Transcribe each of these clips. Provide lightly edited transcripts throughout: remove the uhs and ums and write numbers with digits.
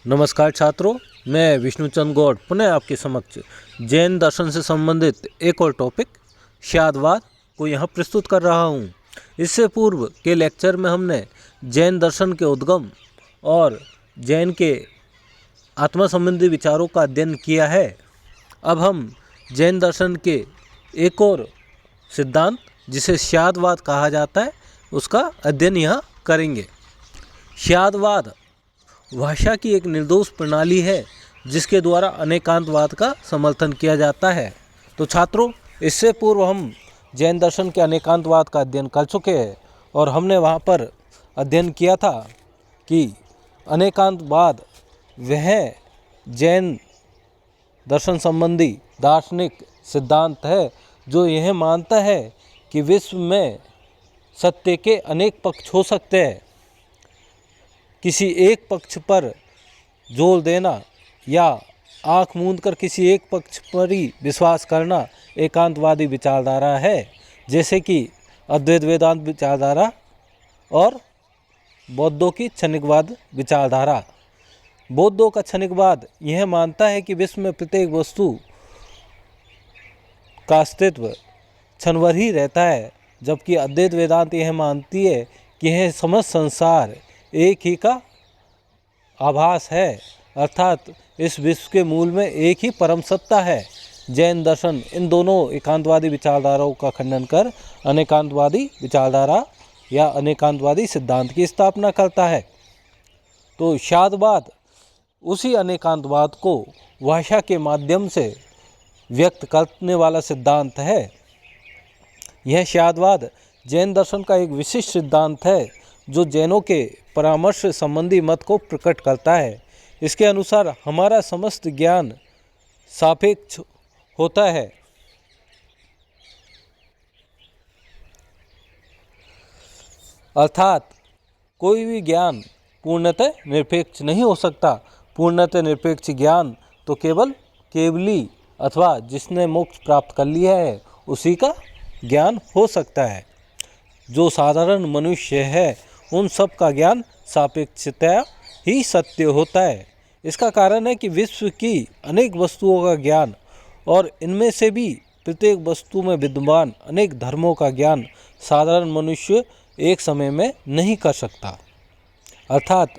नमस्कार छात्रों, मैं विष्णुचंद गौड़ पुनः आपके समक्ष जैन दर्शन से संबंधित एक और टॉपिक शादवाद को यहाँ प्रस्तुत कर रहा हूँ। इससे पूर्व के लेक्चर में हमने जैन दर्शन के उद्गम और जैन के आत्मा संबंधी विचारों का अध्ययन किया है। अब हम जैन दर्शन के एक और सिद्धांत जिसे शादवाद कहा जाता है उसका अध्ययन यहाँ करेंगे। शादवाद भाषा की एक निर्दोष प्रणाली है जिसके द्वारा अनेकांतवाद का समर्थन किया जाता है। तो छात्रों, इससे पूर्व हम जैन दर्शन के अनेकांतवाद का अध्ययन कर चुके हैं और हमने वहाँ पर अध्ययन किया था कि अनेकांतवाद वह जैन दर्शन संबंधी दार्शनिक सिद्धांत है जो यह मानता है कि विश्व में सत्य के अनेक पक्ष हो सकते हैं। किसी एक पक्ष पर जोर देना या आँख मूंदकर किसी एक पक्ष पर ही विश्वास करना एकांतवादी विचारधारा है, जैसे कि अद्वैत वेदांत विचारधारा और बौद्धों की क्षणिकवाद विचारधारा। बौद्धों का क्षणिकवाद यह मानता है कि विश्व में प्रत्येक वस्तु का अस्तित्व क्षणभर ही रहता है, जबकि अद्वैत वेदांत यह मानती है कि यह समस्त संसार एक ही का आभास है, अर्थात इस विश्व के मूल में एक ही परम सत्ता है। जैन दर्शन इन दोनों एकांतवादी विचारधाराओं का खंडन कर अनेकांतवादी विचारधारा या अनेकांतवादी सिद्धांत की स्थापना करता है। तो शादवाद उसी अनेकांतवाद को भाषा के माध्यम से व्यक्त करने वाला सिद्धांत है। यह शादवाद जैन दर्शन का एक विशिष्ट सिद्धांत है जो जैनों के परामर्श संबंधी मत को प्रकट करता है। इसके अनुसार हमारा समस्त ज्ञान सापेक्ष होता है, अर्थात कोई भी ज्ञान पूर्णतः निरपेक्ष नहीं हो सकता। पूर्णतः निरपेक्ष ज्ञान तो केवली अथवा जिसने मोक्ष प्राप्त कर लिया है उसी का ज्ञान हो सकता है। जो साधारण मनुष्य है उन सब का ज्ञान सापेक्षतया ही सत्य होता है। इसका कारण है कि विश्व की अनेक वस्तुओं का ज्ञान और इनमें से भी प्रत्येक वस्तु में विद्यमान अनेक धर्मों का ज्ञान साधारण मनुष्य एक समय में नहीं कर सकता। अर्थात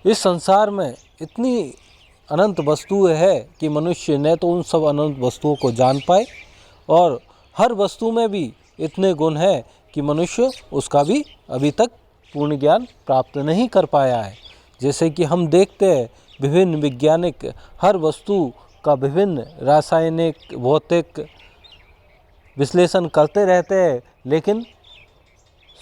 इस संसार में इतनी अनंत वस्तुएं है कि मनुष्य न तो उन सब अनंत वस्तुओं को जान पाए और हर वस्तु में भी इतने गुण है कि मनुष्य उसका भी अभी तक पूर्ण ज्ञान प्राप्त नहीं कर पाया है। जैसे कि हम देखते हैं विभिन्न वैज्ञानिक हर वस्तु का विभिन्न रासायनिक भौतिक विश्लेषण करते रहते हैं, लेकिन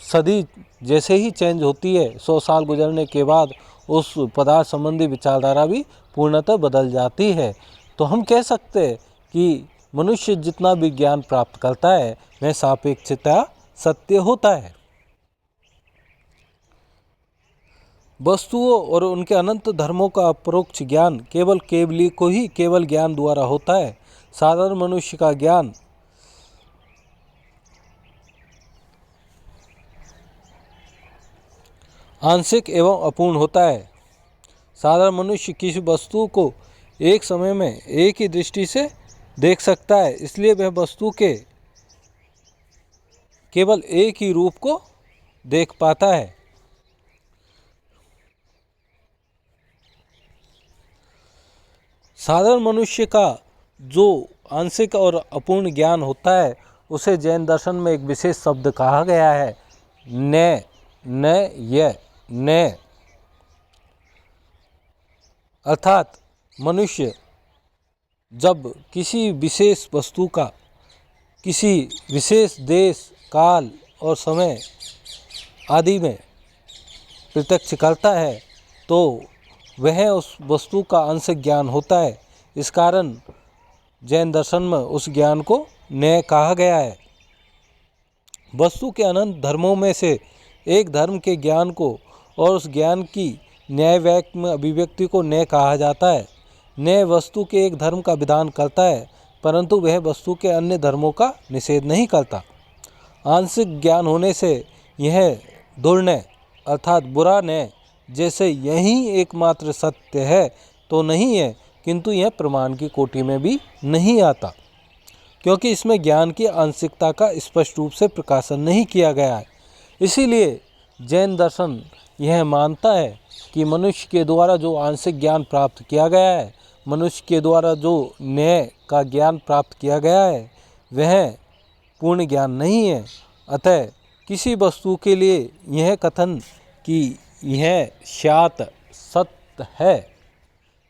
सदी जैसे ही चेंज होती है 100 साल गुजरने के बाद उस पदार्थ संबंधी विचारधारा भी पूर्णतः बदल जाती है। तो हम कह सकते हैं कि मनुष्य जितना भी ज्ञान प्राप्त करता है वह सापेक्षता सत्य होता है। वस्तुओं और उनके अनंत धर्मों का अपरोक्ष ज्ञान केवली को ही केवल ज्ञान द्वारा होता है। साधारण मनुष्य का ज्ञान आंशिक एवं अपूर्ण होता है। साधारण मनुष्य किसी वस्तु को एक समय में एक ही दृष्टि से देख सकता है, इसलिए वह वस्तु के केवल एक ही रूप को देख पाता है। साधारण मनुष्य का जो आंशिक और अपूर्ण ज्ञान होता है उसे जैन दर्शन में एक विशेष शब्द कहा गया है, न। अर्थात मनुष्य जब किसी विशेष वस्तु का किसी विशेष देश काल और समय आदि में प्रत्यक्ष करता है तो वह उस वस्तु का आंशिक ज्ञान होता है। इस कारण जैन दर्शन में उस ज्ञान को न्याय कहा गया है। वस्तु के अनंत धर्मों में से एक धर्म के ज्ञान को और उस ज्ञान की न्याय वाक्य में अभिव्यक्ति को न्याय कहा जाता है। न्याय वस्तु के एक धर्म का विधान करता है, परंतु वह वस्तु के अन्य धर्मों का निषेध नहीं करता। आंशिक ज्ञान होने से यह दुर्नय अर्थात बुरा न्याय जैसे यही एकमात्र सत्य है तो नहीं है, किंतु यह प्रमाण की कोटि में भी नहीं आता, क्योंकि इसमें ज्ञान की आंशिकता का स्पष्ट रूप से प्रकाशन नहीं किया गया है। इसीलिए जैन दर्शन यह मानता है कि मनुष्य के द्वारा जो आंशिक ज्ञान प्राप्त किया गया है, मनुष्य के द्वारा जो न्याय का ज्ञान प्राप्त किया गया है, वह पूर्ण ज्ञान नहीं है। अतः किसी वस्तु के लिए यह कथन कि यह स्यात् सत्य है,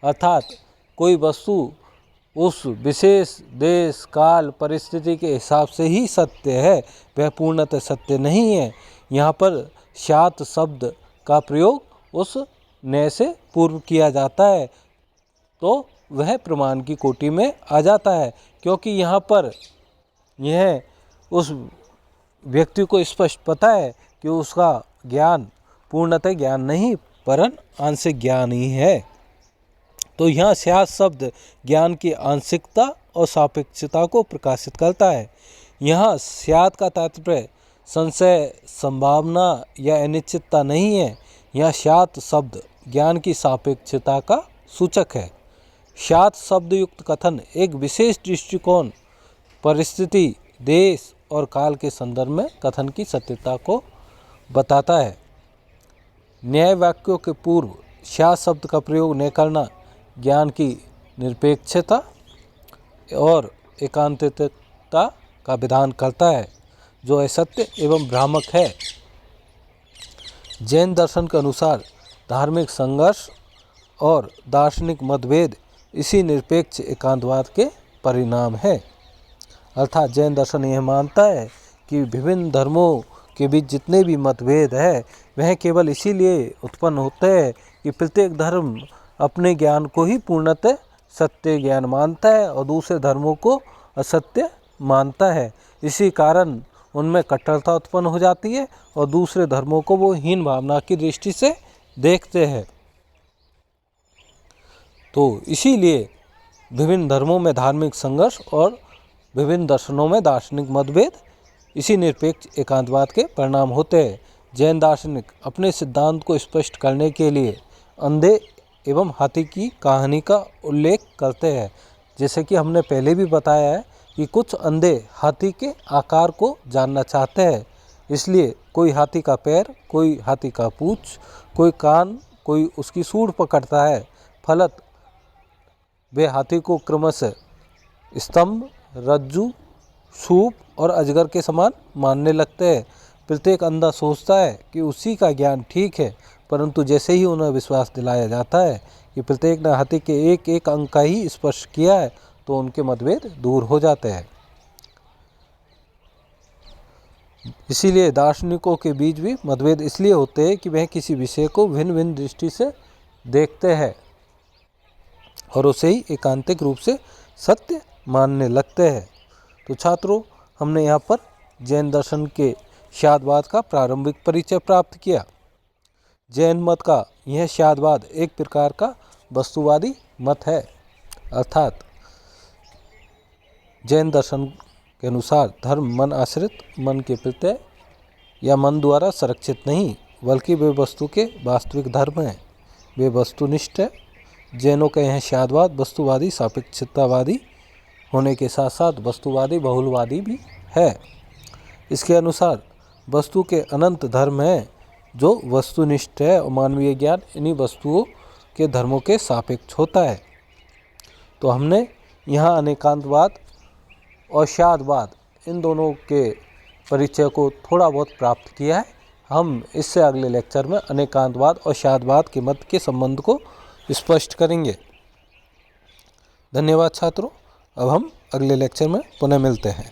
अर्थात कोई वस्तु उस विशेष देश काल परिस्थिति के हिसाब से ही सत्य है, वह पूर्णतः सत्य नहीं है। यहाँ पर स्यात् शब्द का प्रयोग उस न्याय से पूर्व किया जाता है, तो वह प्रमाण की कोटि में आ जाता है, क्योंकि यहाँ पर यह उस व्यक्ति को स्पष्ट पता है कि उसका ज्ञान पूर्णतः ज्ञान नहीं परन आंशिक ज्ञान ही है। तो यहाँ स्यात् शब्द ज्ञान की आंशिकता और सापेक्षता को प्रकाशित करता है। यहाँ स्यात् का तात्पर्य संशय, संभावना या अनिश्चितता नहीं है। यहाँ स्यात् शब्द ज्ञान की सापेक्षता का सूचक है। स्यात् शब्द युक्त कथन एक विशेष दृष्टिकोण, परिस्थिति, देश और काल के संदर्भ में कथन की सत्यता को बताता है। न्याय वाक्यों के पूर्व स्यात् शब्द का प्रयोग न करना ज्ञान की निरपेक्षता और एकांतिकता का विधान करता है, जो असत्य एवं भ्रामक है। जैन दर्शन के अनुसार धार्मिक संघर्ष और दार्शनिक मतभेद इसी निरपेक्ष एकांतवाद के परिणाम है। अर्थात जैन दर्शन यह मानता है कि विभिन्न धर्मों के बीच जितने भी मतभेद है, वह केवल इसीलिए उत्पन्न होते हैं कि प्रत्येक धर्म अपने ज्ञान को ही पूर्णतः सत्य ज्ञान मानता है और दूसरे धर्मों को असत्य मानता है। इसी कारण उनमें कट्टरता उत्पन्न हो जाती है और दूसरे धर्मों को वो हीन भावना की दृष्टि से देखते हैं। तो इसीलिए विभिन्न धर्मों में धार्मिक संघर्ष और विभिन्न दर्शनों में दार्शनिक मतभेद इसी निरपेक्ष एकांतवाद के परिणाम होते हैं। जैन दार्शनिक अपने सिद्धांत को स्पष्ट करने के लिए अंधे एवं हाथी की कहानी का उल्लेख करते हैं। जैसे कि हमने पहले भी बताया है कि कुछ अंधे हाथी के आकार को जानना चाहते हैं, इसलिए कोई हाथी का पैर, कोई हाथी का पूंछ, कोई कान, कोई उसकी सूंड पकड़ता है। फलत वे हाथी को क्रमशः स्तंभ, रज्जु, सूप और अजगर के समान मानने लगते हैं। प्रत्येक अंधा सोचता है कि उसी का ज्ञान ठीक है, परंतु जैसे ही उन्हें विश्वास दिलाया जाता है कि प्रत्येक ने हाथी के एक एक अंग का ही स्पर्श किया है, तो उनके मतभेद दूर हो जाते हैं। इसीलिए दार्शनिकों के बीच भी मतभेद इसलिए होते हैं कि वह किसी विषय को भिन्न भिन्न दृष्टि से देखते हैं और उसे ही एकांतिक रूप से सत्य मानने लगते हैं। तो छात्रों, हमने यहाँ पर जैन दर्शन के स्याद्वाद का प्रारंभिक परिचय प्राप्त किया। जैन मत का यह स्याद्वाद एक प्रकार का वस्तुवादी मत है, अर्थात जैन दर्शन के अनुसार धर्म मन आश्रित, मन के प्रत्यय या मन द्वारा संरक्षित नहीं, बल्कि वे वस्तु के वास्तविक धर्म हैं, वे वस्तुनिष्ठ है। जैनों का यह स्याद्वाद वस्तुवादी सापेक्षतावादी होने के साथ साथ वस्तुवादी बहुलवादी भी है। इसके अनुसार वस्तु के अनंत धर्म हैं जो वस्तुनिष्ठ है और मानवीय ज्ञान इन्हीं वस्तुओं के धर्मों के सापेक्ष होता है। तो हमने यहाँ अनेकांतवाद और स्याद्वाद इन दोनों के परिचय को थोड़ा बहुत प्राप्त किया है। हम इससे अगले लेक्चर में अनेकांतवाद और स्याद्वाद के मत के संबंध को स्पष्ट करेंगे। धन्यवाद छात्रों। अब हम अगले लेक्चर में पुनः मिलते हैं।